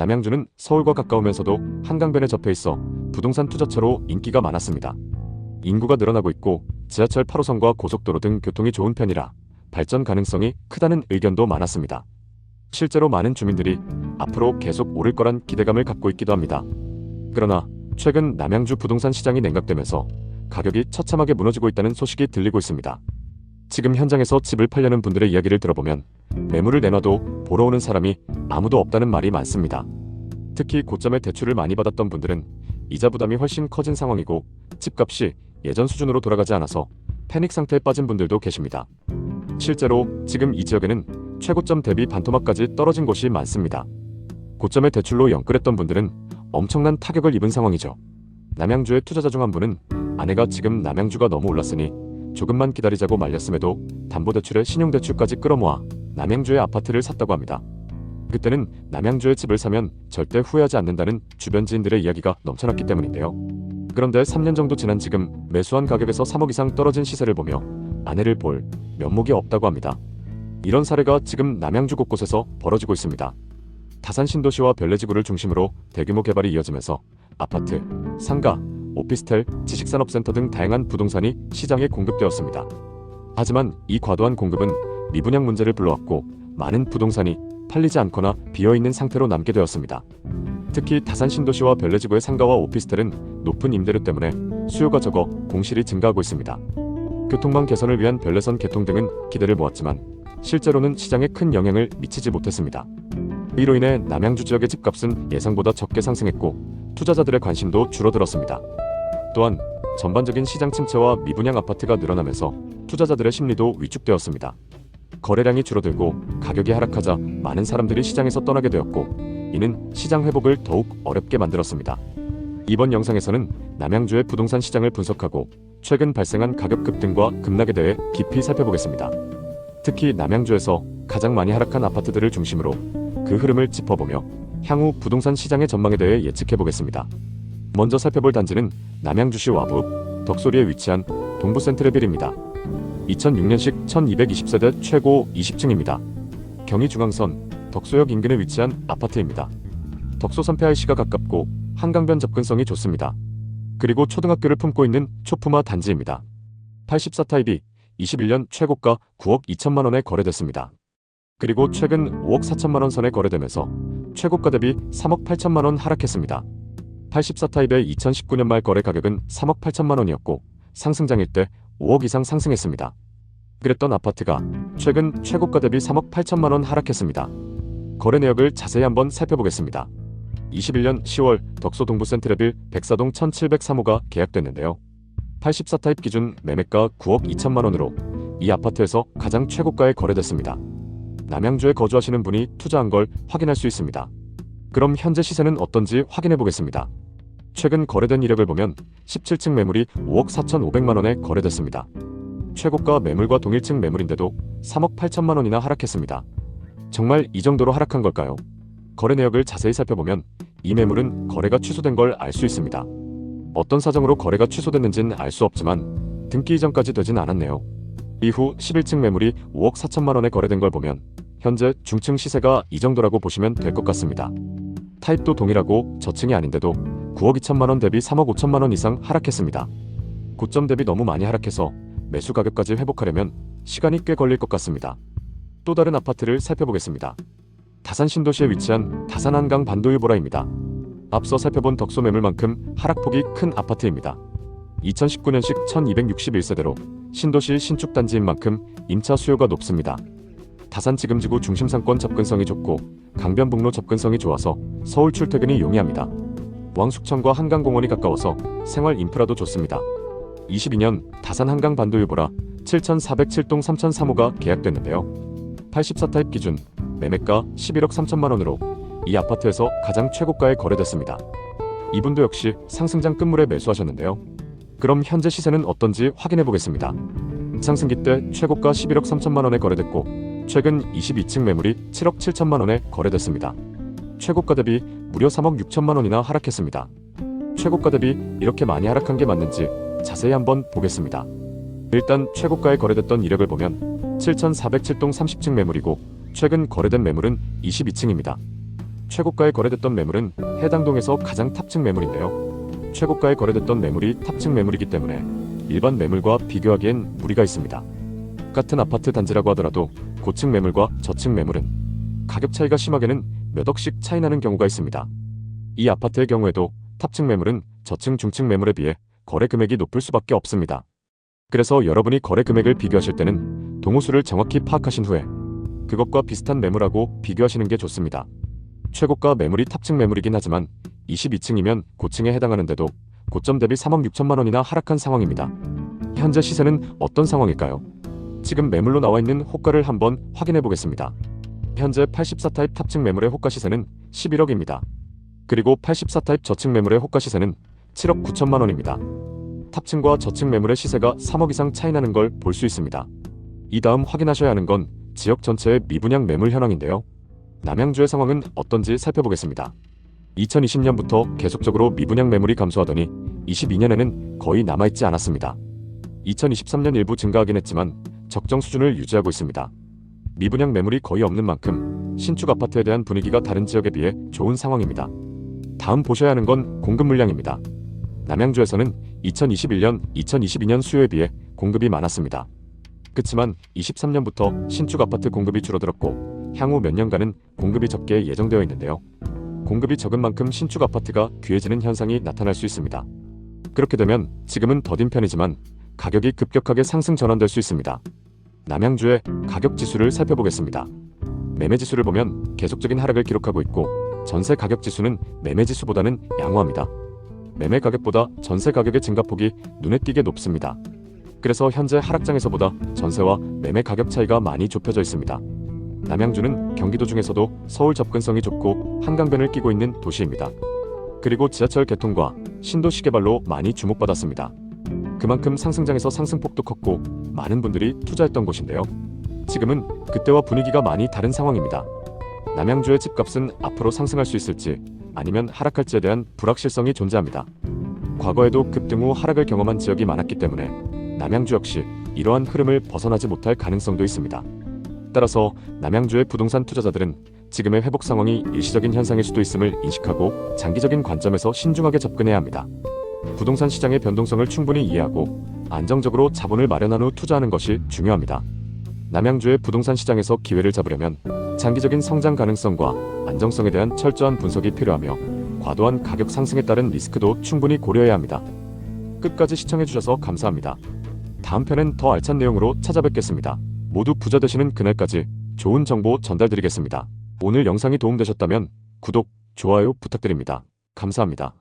남양주는 서울과 가까우면서도 한강변에 접해 있어 부동산 투자처로 인기가 많았습니다. 인구가 늘어나고 있고 지하철 8호선과 고속도로 등 교통이 좋은 편이라 발전 가능성이 크다는 의견도 많았습니다. 실제로 많은 주민들이 앞으로 계속 오를 거란 기대감을 갖고 있기도 합니다. 그러나 최근 남양주 부동산 시장이 냉각되면서 가격이 처참하게 무너지고 있다는 소식이 들리고 있습니다. 지금 현장에서 집을 팔려는 분들의 이야기를 들어보면 매물을 내놔도 보러 오는 사람이 아무도 없다는 말이 많습니다. 특히 고점에 대출을 많이 받았던 분들은 이자 부담이 훨씬 커진 상황이고 집값이 예전 수준으로 돌아가지 않아서 패닉 상태에 빠진 분들도 계십니다. 실제로 지금 이 지역에는 최고점 대비 반토막까지 떨어진 곳이 많습니다. 고점에 대출로 영끌했던 분들은 엄청난 타격을 입은 상황이죠. 남양주의 투자자 중 한 분은 아내가 지금 남양주가 너무 올랐으니 조금만 기다리자고 말렸음에도 담보대출에 신용대출까지 끌어모아 남양주의 아파트를 샀다고 합니다. 그때는 남양주에 집을 사면 절대 후회하지 않는다는 주변 지인들의 이야기가 넘쳐났기 때문인데요. 그런데 3년 정도 지난 지금 매수한 가격에서 3억 이상 떨어진 시세를 보며 아내를 볼 면목이 없다고 합니다. 이런 사례가 지금 남양주 곳곳에서 벌어지고 있습니다. 다산 신도시와 별내지구를 중심으로 대규모 개발이 이어지면서 아파트, 상가, 오피스텔, 지식산업센터 등 다양한 부동산이 시장에 공급되었습니다. 하지만 이 과도한 공급은 미분양 문제를 불러왔고 많은 부동산이 팔리지 않거나 비어있는 상태로 남게 되었습니다. 특히 다산 신도시와 별내지구의 상가와 오피스텔은 높은 임대료 때문에 수요가 적어 공실이 증가하고 있습니다. 교통망 개선을 위한 별내선 개통 등은 기대를 모았지만 실제로는 시장에 큰 영향을 미치지 못했습니다. 이로 인해 남양주 지역의 집값은 예상보다 적게 상승했고 투자자들의 관심도 줄어들었습니다. 또한 전반적인 시장 침체와 미분양 아파트가 늘어나면서 투자자들의 심리도 위축되었습니다. 거래량이 줄어들고 가격이 하락하자 많은 사람들이 시장에서 떠나게 되었고 이는 시장 회복을 더욱 어렵게 만들었습니다. 이번 영상에서는 남양주의 부동산 시장을 분석하고 최근 발생한 가격 급등과 급락에 대해 깊이 살펴보겠습니다. 특히 남양주에서 가장 많이 하락한 아파트들을 중심으로 그 흐름을 짚어보며 향후 부동산 시장의 전망에 대해 예측해보겠습니다. 먼저 살펴볼 단지는 남양주시 와부 덕소리에 위치한 동부센트레빌입니다. 2006년식 1220세대 최고 20층입니다. 경의중앙선 덕소역 인근에 위치한 아파트입니다. 덕소 선폐IC가 가깝고 한강변 접근성이 좋습니다. 그리고 초등학교를 품고 있는 초품화 단지입니다. 84타입이 21년 최고가 9억 2천만 원에 거래됐습니다. 그리고 최근 5억 4천만 원 선에 거래되면서 최고가 대비 3억 8천만 원 하락했습니다. 84타입의 2019년 말 거래 가격은 3억 8천만 원이었고 상승장일 때 5억 이상 상승했습니다. 그랬던 아파트가 최근 최고가 대비 3억 8천만 원 하락했습니다. 거래 내역을 자세히 한번 살펴보겠습니다. 21년 10월 덕소 동부센트레빌 백사동 1703호가 계약됐는데요. 84타입 기준 매매가 9억 2천만 원으로 이 아파트에서 가장 최고가에 거래됐습니다. 남양주에 거주하시는 분이 투자한 걸 확인할 수 있습니다. 그럼 현재 시세는 어떤지 확인해 보겠습니다. 최근 거래된 이력을 보면 17층 매물이 5억 4,500만 원에 거래됐습니다. 최고가 매물과 동일층 매물인데도 3억 8천만 원이나 하락했습니다. 정말 이 정도로 하락한 걸까요? 거래 내역을 자세히 살펴보면 이 매물은 거래가 취소된 걸 알 수 있습니다. 어떤 사정으로 거래가 취소됐는지는 알 수 없지만 등기 이전까지 되진 않았네요. 이후 11층 매물이 5억 4천만 원에 거래된 걸 보면 현재 중층 시세가 이 정도라고 보시면 될 것 같습니다. 타입도 동일하고 저층이 아닌데도 9억 2천만 원 대비 3억 5천만 원 이상 하락했습니다. 고점 대비 너무 많이 하락해서 매수 가격까지 회복하려면 시간이 꽤 걸릴 것 같습니다. 또 다른 아파트를 살펴보겠습니다. 다산 신도시에 위치한 다산 한강 반도유보라입니다. 앞서 살펴본 덕소 매물만큼 하락폭이 큰 아파트입니다. 2019년식 1261세대로 신도시 신축 단지인 만큼 임차 수요가 높습니다. 다산 지금지구 중심상권 접근성이 좋고 강변북로 접근성이 좋아서 서울 출퇴근이 용이합니다. 왕숙천과 한강공원이 가까워서 생활 인프라도 좋습니다. 22년 다산 한강 반도유보라 7407동 3003호가 계약됐는데요. 84타입 기준 매매가 11억 3천만 원으로 이 아파트에서 가장 최고가에 거래됐습니다. 이분도 역시 상승장 끝물에 매수하셨는데요. 그럼 현재 시세는 어떤지 확인해 보겠습니다. 상승기 때 최고가 11억 3천만 원에 거래됐고 최근 22층 매물이 7억 7천만 원에 거래됐습니다. 최고가 대비 무려 3억 6천만 원이나 하락했습니다. 최고가 대비 이렇게 많이 하락한 게 맞는지 자세히 한번 보겠습니다. 일단 최고가에 거래됐던 이력을 보면 7407동 30층 매물이고 최근 거래된 매물은 22층입니다. 최고가에 거래됐던 매물은 해당 동에서 가장 탑층 매물인데요. 최고가에 거래됐던 매물이 탑층 매물이기 때문에 일반 매물과 비교하기엔 무리가 있습니다. 같은 아파트 단지라고 하더라도 고층 매물과 저층 매물은 가격 차이가 심하게는 몇 억씩 차이 나는 경우가 있습니다. 이 아파트의 경우에도 탑층 매물은 저층 중층 매물에 비해 거래 금액이 높을 수밖에 없습니다. 그래서 여러분이 거래 금액을 비교하실 때는 동호수를 정확히 파악하신 후에 그것과 비슷한 매물하고 비교하시는 게 좋습니다. 최고가 매물이 탑층 매물이긴 하지만 22층이면 고층에 해당하는데도 고점 대비 3억 6천만 원이나 하락한 상황입니다. 현재 시세는 어떤 상황일까요? 지금 매물로 나와 있는 호가를 한번 확인해 보겠습니다. 현재 84타입 탑층 매물의 호가 시세는 11억입니다. 그리고 84타입 저층 매물의 호가 시세는 7억 9천만 원입니다. 탑층과 저층 매물의 시세가 3억 이상 차이 나는 걸 볼 수 있습니다. 이 다음 확인하셔야 하는 건 지역 전체의 미분양 매물 현황인데요. 남양주의 상황은 어떤지 살펴보겠습니다. 2020년부터 계속적으로 미분양 매물이 감소하더니 22년에는 거의 남아있지 않았습니다. 2023년 일부 증가하긴 했지만 적정 수준을 유지하고 있습니다. 미분양 매물이 거의 없는 만큼 신축 아파트에 대한 분위기가 다른 지역에 비해 좋은 상황입니다. 다음 보셔야 하는 건 공급 물량입니다. 남양주에서는 2021년, 2022년 수요에 비해 공급이 많았습니다. 그치만 23년부터 신축 아파트 공급이 줄어들었고 향후 몇 년간은 공급이 적게 예정되어 있는데요. 공급이 적은 만큼 신축 아파트가 귀해지는 현상이 나타날 수 있습니다. 그렇게 되면 지금은 더딘 편이지만 가격이 급격하게 상승 전환될 수 있습니다. 남양주의 가격 지수를 살펴보겠습니다. 매매 지수를 보면 계속적인 하락을 기록하고 있고 전세 가격 지수는 매매 지수보다는 양호합니다. 매매 가격보다 전세 가격의 증가폭이 눈에 띄게 높습니다. 그래서 현재 하락장에서보다 전세와 매매 가격 차이가 많이 좁혀져 있습니다. 남양주는 경기도 중에서도 서울 접근성이 좋고 한강변을 끼고 있는 도시입니다. 그리고 지하철 개통과 신도시 개발로 많이 주목받았습니다. 그만큼 상승장에서 상승폭도 컸고 많은 분들이 투자했던 곳인데요. 지금은 그때와 분위기가 많이 다른 상황입니다. 남양주의 집값은 앞으로 상승할 수 있을지 아니면 하락할지에 대한 불확실성이 존재합니다. 과거에도 급등 후 하락을 경험한 지역이 많았기 때문에 남양주 역시 이러한 흐름을 벗어나지 못할 가능성도 있습니다. 따라서 남양주의 부동산 투자자들은 지금의 회복 상황이 일시적인 현상일 수도 있음을 인식하고 장기적인 관점에서 신중하게 접근해야 합니다. 부동산 시장의 변동성을 충분히 이해하고 안정적으로 자본을 마련한 후 투자하는 것이 중요합니다. 남양주의 부동산 시장에서 기회를 잡으려면 장기적인 성장 가능성과 안정성에 대한 철저한 분석이 필요하며 과도한 가격 상승에 따른 리스크도 충분히 고려해야 합니다. 끝까지 시청해주셔서 감사합니다. 다음 편엔 더 알찬 내용으로 찾아뵙겠습니다. 모두 부자 되시는 그날까지 좋은 정보 전달드리겠습니다. 오늘 영상이 도움되셨다면 구독, 좋아요 부탁드립니다. 감사합니다.